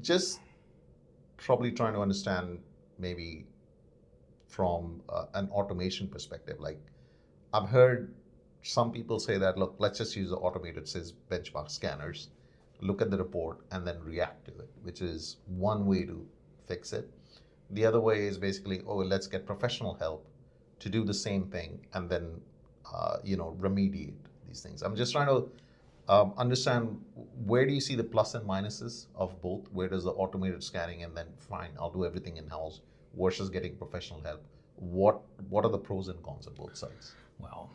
just probably trying to understand maybe from an automation perspective. Like I've heard some people say that, look, let's just use the automated CIS benchmark scanners, look at the report and then react to it, which is one way to fix it. The other way is basically, oh, let's get professional help to do the same thing and then, remediate these things. I'm just trying to understand, where do you see the plus and minuses of both? Where does the automated scanning and then fine, I'll do everything in-house versus getting professional help? What are the pros and cons of both sides? Well,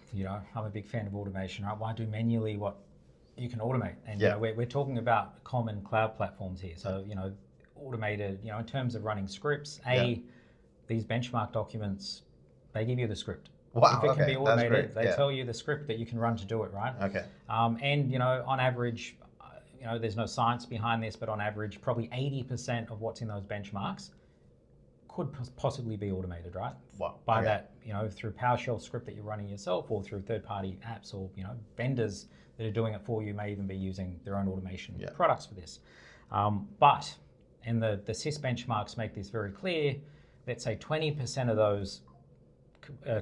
I'm a big fan of automation, right? Why do manually what you can automate? And we're talking about common cloud platforms here. So, automated, in terms of running scripts, these benchmark documents, they give you the script. Wow, if it can be automated, they yeah. tell you the script that you can run to do it, right? Okay. And on average, there's no science behind this, but on average, probably 80% of what's in those benchmarks could possibly be automated, right? Wow. By that, through PowerShell script that you're running yourself, or through third-party apps, or vendors that are doing it for you may even be using their own automation products for this. But the CIS benchmarks make this very clear. Let's say 20% of those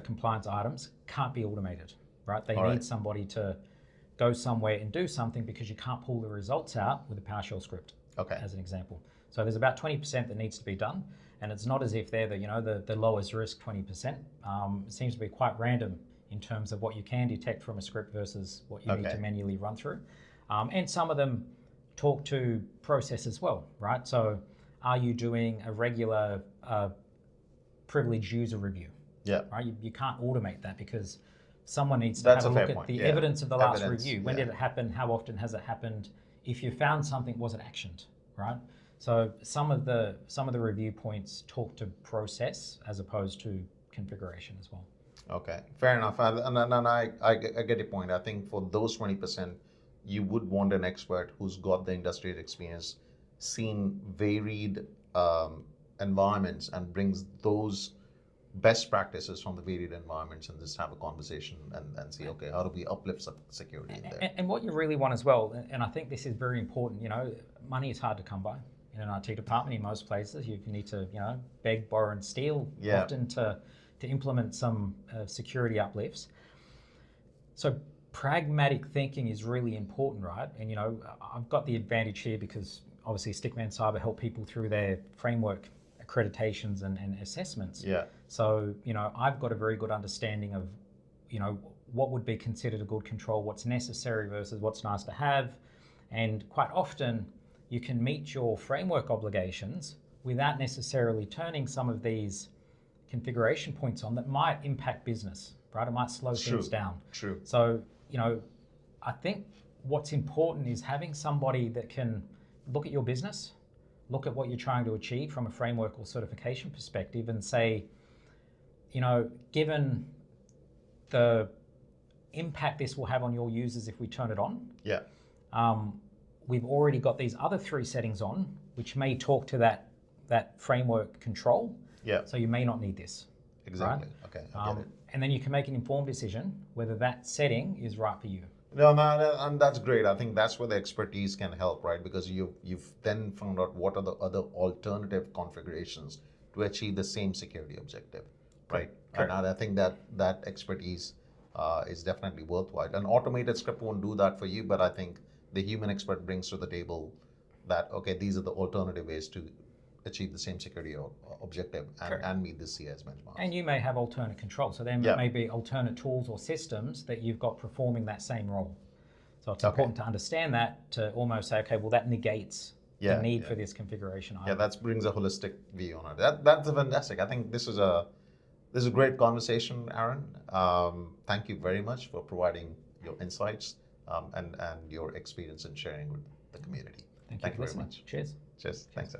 compliance items can't be automated, right? They need somebody to go somewhere and do something, because you can't pull the results out with a PowerShell script, as an example. So there's about 20% that needs to be done, and it's not as if they're the lowest risk 20%. It seems to be quite random in terms of what you can detect from a script versus what you need to manually run through. And some of them talk to process as well, right? So are you doing a regular privileged user review? Yeah. Right. You can't automate that, because someone needs to have a look at the evidence of the last review. When did it happen? How often has it happened? If you found something, was it actioned? Right. So some of the review points talk to process as opposed to configuration as well. Okay, fair enough. And I get your point. I think for those 20%, you would want an expert who's got the industry experience, seen varied environments, and brings those best practices from the varied environments, and just have a conversation and see, okay, how do we uplift security in there? And what you really want as well, and I think this is very important, money is hard to come by in an IT department in most places. You need to, beg, borrow and steal often to implement some security uplifts. So pragmatic thinking is really important, right? And, I've got the advantage here because obviously StickmanCyber help people through their framework accreditations and assessments. Yeah. So, I've got a very good understanding of, what would be considered a good control, what's necessary versus what's nice to have. And quite often you can meet your framework obligations without necessarily turning some of these configuration points on that might impact business, right? It might slow things down. True. So, I think what's important is having somebody that can look at your business, look at what you're trying to achieve from a framework or certification perspective, and say, given the impact this will have on your users if we turn it on, we've already got these other 3 settings on, which may talk to that framework control. Yeah. So you may not need this. Exactly. Right? Okay. I get it. And then you can make an informed decision whether that setting is right for you. No, and that's great. I think that's where the expertise can help, right? Because you've then found out what are the other alternative configurations to achieve the same security objective, right? Correct. And I think that expertise is definitely worthwhile. An automated script won't do that for you, but I think the human expert brings to the table that, okay, these are the alternative ways to achieve the same security objective and meet the CIS benchmark. And you may have alternate control. So there may be alternate tools or systems that you've got performing that same role. So it's important to understand that, to almost say, okay, well, that negates the need for this configuration item. Yeah, that brings a holistic view on it. That's fantastic. I think this is a great conversation, Aaron. Thank you very much for providing your insights and your experience in sharing with the community. Thank you very much. Cheers. Cheers. Thanks, Aaron.